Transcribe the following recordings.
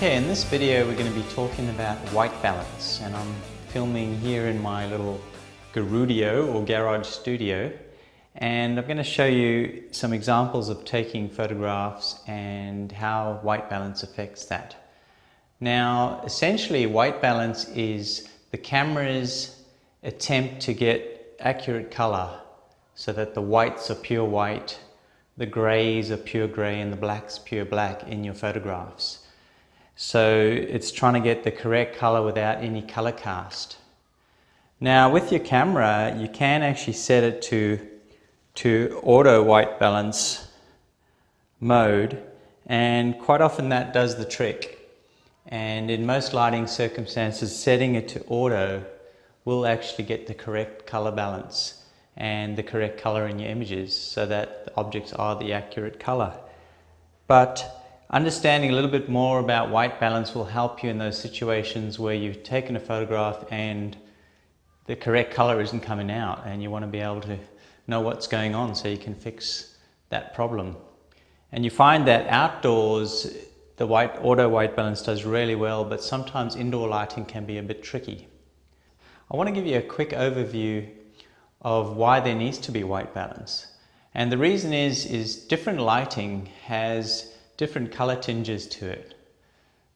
Okay, in this video we're going to be talking about white balance, and I'm filming here in my little Garudio or garage studio, and I'm going to show you some examples of taking photographs and how white balance affects that. Now essentially white balance is the camera's attempt to get accurate color so that the whites are pure white, the greys are pure grey, and the blacks pure black in your photographs. So it's trying to get the correct color without any color cast. Now with your camera you can actually set it to auto white balance mode, and quite often that does the trick. And in most lighting circumstances, setting it to auto will actually get the correct color balance and the correct color in your images so that the objects are the accurate color. But understanding a little bit more about white balance will help you in those situations where you've taken a photograph and the correct color isn't coming out, and you want to be able to know what's going on so you can fix that problem. And you find that outdoors the auto white balance does really well, but sometimes indoor lighting can be a bit tricky. I want to give you a quick overview of why there needs to be white balance. And the reason is different lighting has different color tinges to it.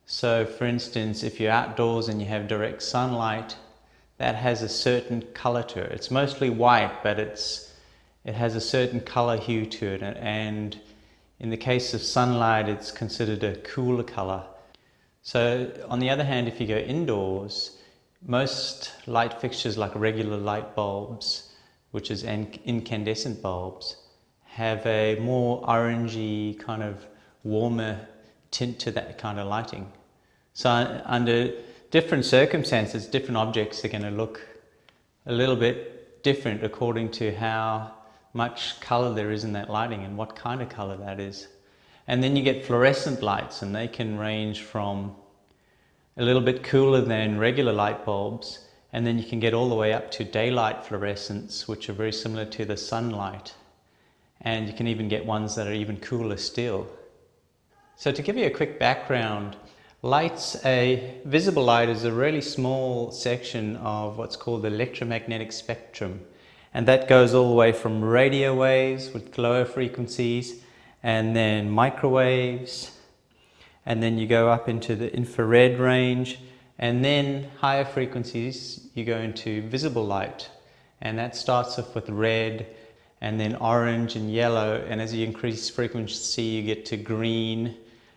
So for instance, if you're outdoors and you have direct sunlight, that has a certain color to it. It's mostly white, but it has a certain color hue to it, and in the case of sunlight it's considered a cooler color. So on the other hand, if you go indoors, most light fixtures like regular light bulbs, which is incandescent bulbs, have a more orangey kind of warmer tint to that kind of lighting. So under different circumstances, different objects are going to look a little bit different according to how much color there is in that lighting and what kind of color that is. And then you get fluorescent lights, and they can range from a little bit cooler than regular light bulbs, and then you can get all the way up to daylight fluorescents, which are very similar to the sunlight. And you can even get ones that are even cooler still. So to give you a quick background, visible light is a really small section of what's called the electromagnetic spectrum. And that goes all the way from radio waves with lower frequencies, and then microwaves, and then you go up into the infrared range, and then higher frequencies you go into visible light. And that starts off with red, and then orange and yellow, and as you increase frequency you get to green,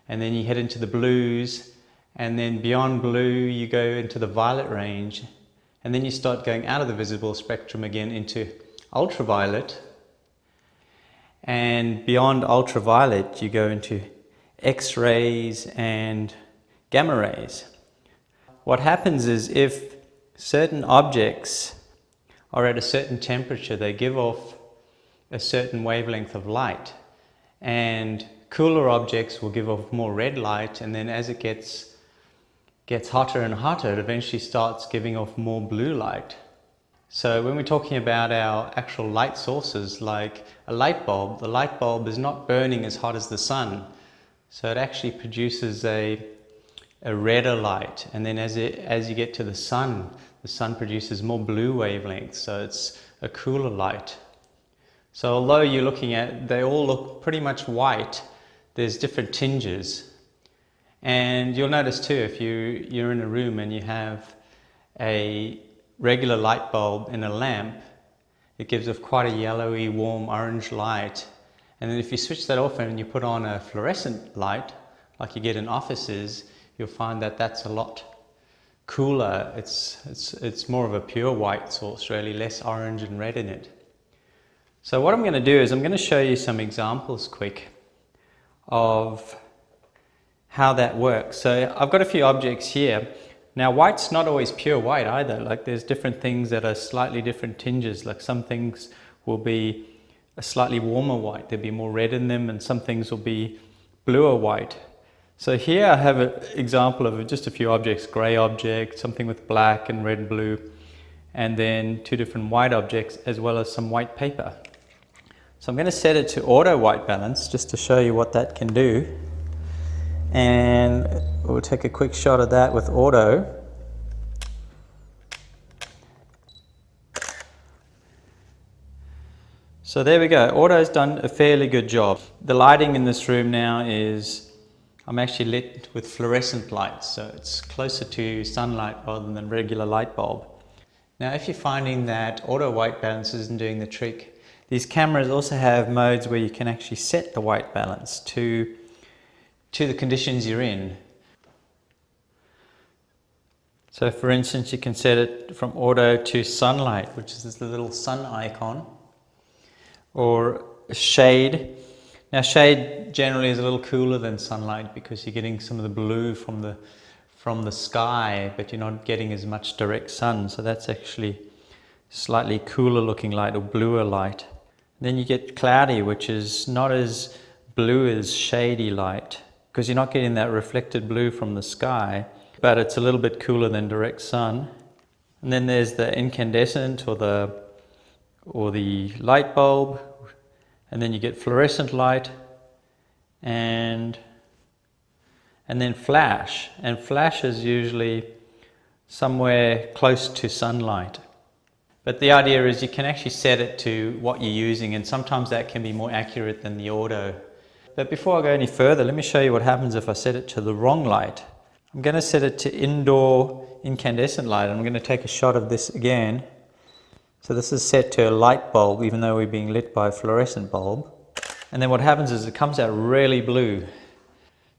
and then you head into the blues, and then beyond blue you go into the violet range, and then you start going out of the visible spectrum again into ultraviolet, and beyond ultraviolet you go into X-rays and gamma rays. What happens is if certain objects are at a certain temperature, they give off a certain wavelength of light, and cooler objects will give off more red light, and then as it gets hotter and hotter, it eventually starts giving off more blue light. So when we're talking about our actual light sources, like a light bulb, the light bulb is not burning as hot as the sun, so it actually produces a redder light, and then as you get to the sun produces more blue wavelengths, so it's a cooler light. So although you're looking at, they all look pretty much white, there's different tinges. And you'll notice too, if you're in a room and you have a regular light bulb in a lamp, it gives off quite a yellowy, warm orange light. And then if you switch that off and you put on a fluorescent light, like you get in offices, you'll find that that's a lot cooler. It's more of a pure white source, really, less orange and red in it. So what I'm going to do is I'm going to show you some examples quick of how that works. So I've got a few objects here. Now white's not always pure white either. Like there's different things that are slightly different tinges. Like some things will be a slightly warmer white, there'll be more red in them, and some things will be bluer white. So here I have an example of just a few objects, grey object, something with black and red and blue, and then two different white objects as well as some white paper. So I'm going to set it to auto white balance just to show you what that can do. And we'll take a quick shot of that with auto. So there we go, auto's done a fairly good job. The lighting in this room now is, I'm actually lit with fluorescent lights, so it's closer to sunlight rather than regular light bulb. Now if you're finding that auto white balance isn't doing the trick, these cameras also have modes where you can actually set the white balance to the conditions you're in. So for instance, you can set it from auto to sunlight, which is this little sun icon, or shade. Now shade generally is a little cooler than sunlight because you're getting some of the blue from the sky, but you're not getting as much direct sun, so that's actually slightly cooler looking light or bluer light. Then you get cloudy, which is not as blue as shady light because you're not getting that reflected blue from the sky, but it's a little bit cooler than direct sun. And then there's the incandescent or the light bulb, and then you get fluorescent light and then flash, and flash is usually somewhere close to sunlight. But the idea is you can actually set it to what you're using, and sometimes that can be more accurate than the auto. But before I go any further, let me show you what happens if I set it to the wrong light. I'm going to set it to indoor incandescent light. I'm going to take a shot of this again. So this is set to a light bulb, even though we're being lit by a fluorescent bulb. And then what happens is it comes out really blue.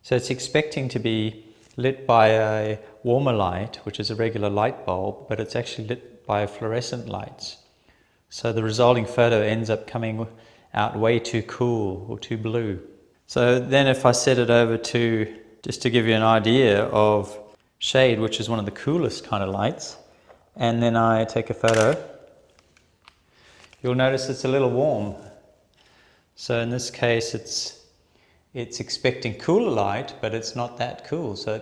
So it's expecting to be lit by a warmer light, which is a regular light bulb, but it's actually lit by fluorescent lights. So the resulting photo ends up coming out way too cool or too blue. So then if I set it over to, just to give you an idea of shade, which is one of the coolest kind of lights, and then I take a photo, you'll notice it's a little warm. So in this case it's expecting cooler light, but it's not that cool, so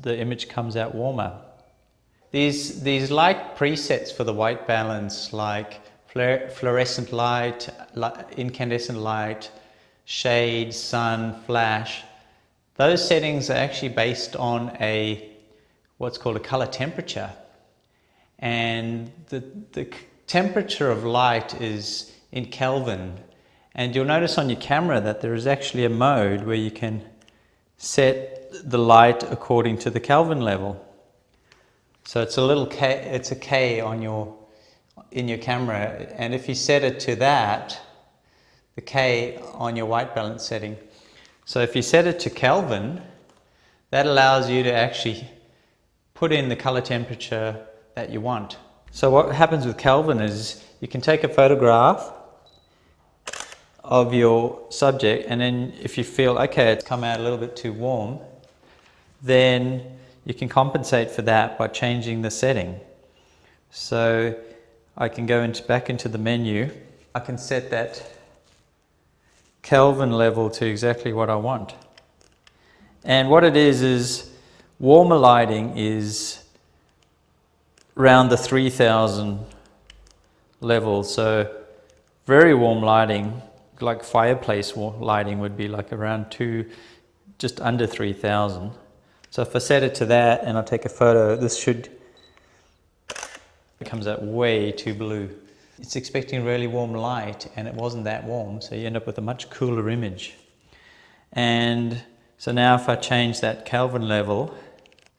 the image comes out warmer. These light presets for the white balance, like fluorescent light, incandescent light, shade, sun, flash, those settings are actually based on what's called a color temperature. And the temperature of light is in Kelvin, and you'll notice on your camera that there is actually a mode where you can set the light according to the Kelvin level. So it's a little K, it's a K in your camera, and if you set it to that, the K on your white balance setting. So if you set it to Kelvin, that allows you to actually put in the color temperature that you want. So what happens with Kelvin is you can take a photograph of your subject, and then if you feel, okay, it's come out a little bit too warm, then you can compensate for that by changing the setting. So I can go back into the menu. I can set that Kelvin level to exactly what I want. And what it is warmer lighting is around the 3000 level. So very warm lighting, like fireplace lighting, would be like around just under 3000. So if I set it to that and I take a photo, it comes out way too blue. It's expecting really warm light and it wasn't that warm, so you end up with a much cooler image. And so now if I change that Kelvin level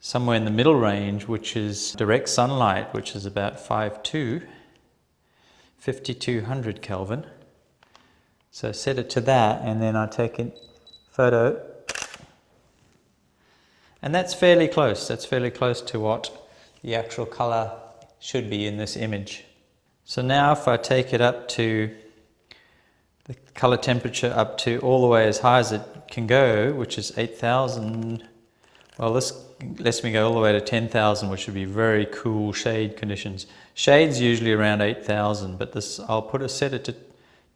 somewhere in the middle range, which is direct sunlight, which is about 5200 Kelvin. So set it to that, and then I take a photo, and that's fairly close. That's fairly close to what the actual color should be in this image. So now if I take it up to the color temperature up to all the way as high as it can go, which is 8000, well, this lets me go all the way to 10,000, which would be very cool shade conditions. Shade's usually around 8,000, but this, I'll set it to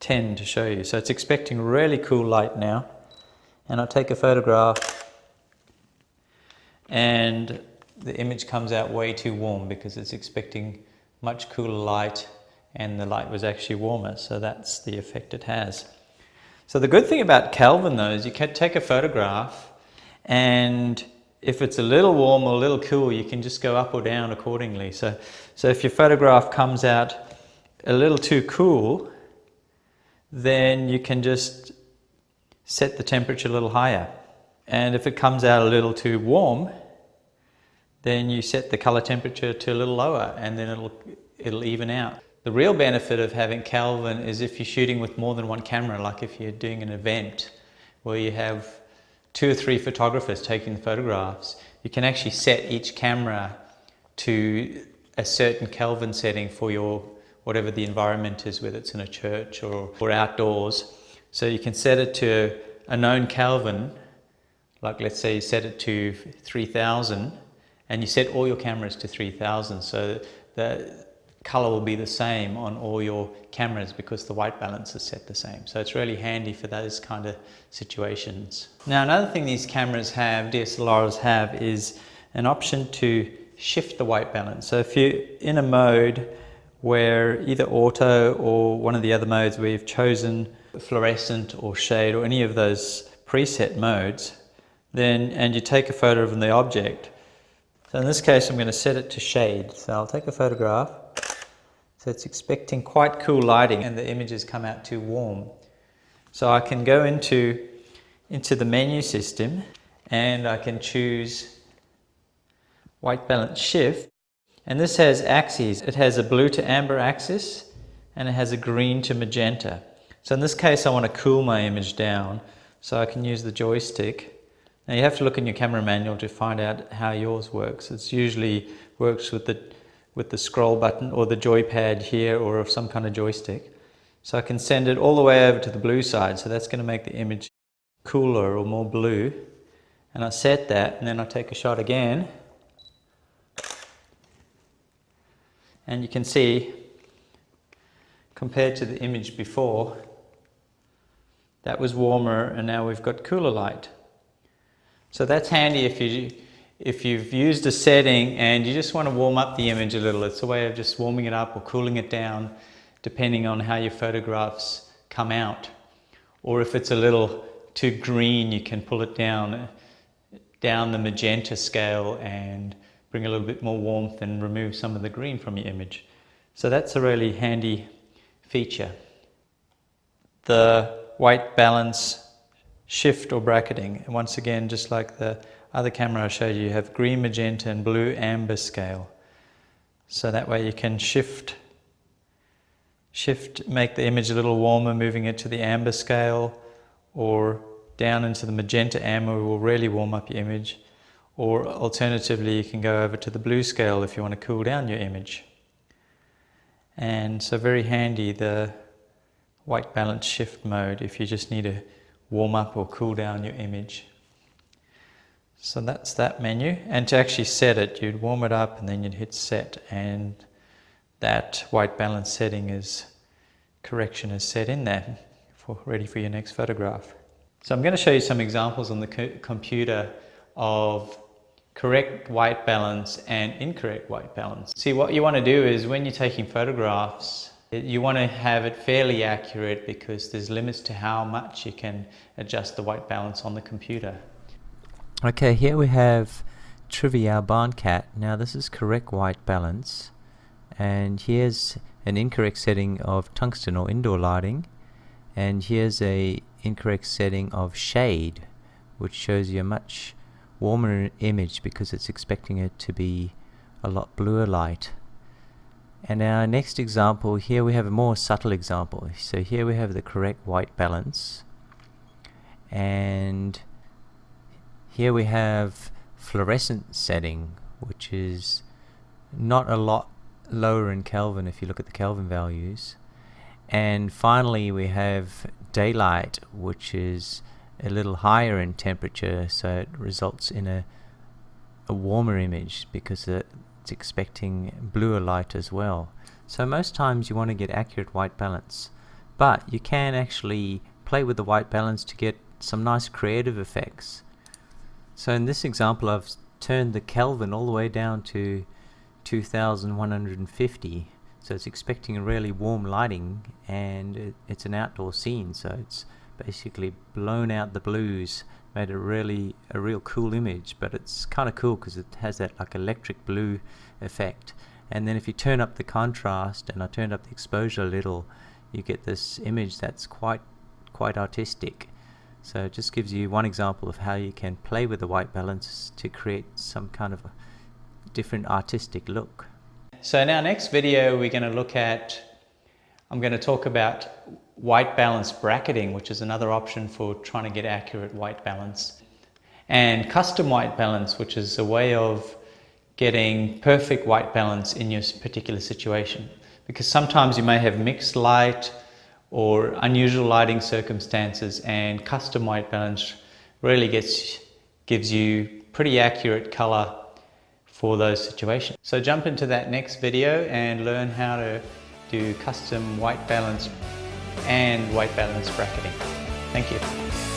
10 to show you. So it's expecting really cool light now, and I'll take a photograph, and the image comes out way too warm because it's expecting much cooler light, and the light was actually warmer, so that's the effect it has. So the good thing about Kelvin though is you can take a photograph and if it's a little warm or a little cool, you can just go up or down accordingly. So if your photograph comes out a little too cool, then you can just set the temperature a little higher. And if it comes out a little too warm, then you set the color temperature to a little lower, and then it'll even out. The real benefit of having Kelvin is if you're shooting with more than one camera, like if you're doing an event where you have 2 or 3 photographers taking the photographs, you can actually set each camera to a certain Kelvin setting for your whatever the environment is, whether it's in a church or outdoors. So you can set it to a known Kelvin, like let's say you set it to 3000, and you set all your cameras to 3000, so the color will be the same on all your cameras because the white balance is set the same. So it's really handy for those kind of situations. Now another thing these cameras have, DSLRs have, is an option to shift the white balance. So if you're in a mode where either auto or one of the other modes where you've chosen fluorescent or shade or any of those preset modes, and you take a photo of the object. So in this case I'm going to set it to shade. So I'll take a photograph. So it's expecting quite cool lighting and the images come out too warm. So I can go into the menu system and I can choose white balance shift. And this has axes. It has a blue to amber axis and it has a green to magenta. So in this case I want to cool my image down, so I can use the joystick. Now you have to look in your camera manual to find out how yours works. It usually works with the scroll button or the joypad here, or some kind of joystick. So I can send it all the way over to the blue side, so that's going to make the image cooler or more blue. And I set that, and then I take a shot again. And you can see, compared to the image before, that was warmer and now we've got cooler light. So that's handy if you've used a setting and you just want to warm up the image a little. It's a way of just warming it up or cooling it down depending on how your photographs come out. Or if it's a little too green, you can pull it down the magenta scale and bring a little bit more warmth and remove some of the green from your image. So that's a really handy feature. The white balance shift or bracketing, and once again, just like the other camera I showed you, you have green, magenta and blue amber scale. So that way you can shift, make the image a little warmer, moving it to the amber scale, or down into the magenta amber will really warm up your image. Or alternatively, you can go over to the blue scale if you want to cool down your image. And so very handy, the white balance shift mode, if you just need to warm up or cool down your image. So that's that menu. And to actually set it, you'd warm it up and then you'd hit set, and that white balance correction is set in there, ready for your next photograph. So I'm going to show you some examples on the computer of correct white balance and incorrect white balance. See, what you want to do is when you're taking photographs, you want to have it fairly accurate because there's limits to how much you can adjust the white balance on the computer. Okay, here we have Trivial Barn Cat. Now this is correct white balance, and here's an incorrect setting of tungsten or indoor lighting, and here's a incorrect setting of shade, which shows you a much warmer image because it's expecting it to be a lot bluer light. And our next example, here we have a more subtle example. So here we have the correct white balance, and here we have fluorescent setting, which is not a lot lower in Kelvin if you look at the Kelvin values. And finally we have daylight, which is a little higher in temperature, so it results in a warmer image because it's expecting bluer light as well. So most times you want to get accurate white balance, but you can actually play with the white balance to get some nice creative effects. So in this example I've turned the Kelvin all the way down to 2150, so it's expecting a really warm lighting, and it's an outdoor scene, so it's basically blown out the blues, made a real cool image. But it's kind of cool because it has that like electric blue effect. And then if you turn up the contrast, and I turned up the exposure a little, you get this image that's quite artistic. So it just gives you one example of how you can play with the white balance to create some kind of a different artistic look. So in our next video we're going to look at, I'm going to talk about white balance bracketing, which is another option for trying to get accurate white balance, and custom white balance, which is a way of getting perfect white balance in your particular situation. Because sometimes you may have mixed light or unusual lighting circumstances, and custom white balance really gives you pretty accurate color for those situations. So jump into that next video and learn how to do custom white balance and white balance bracketing. Thank you.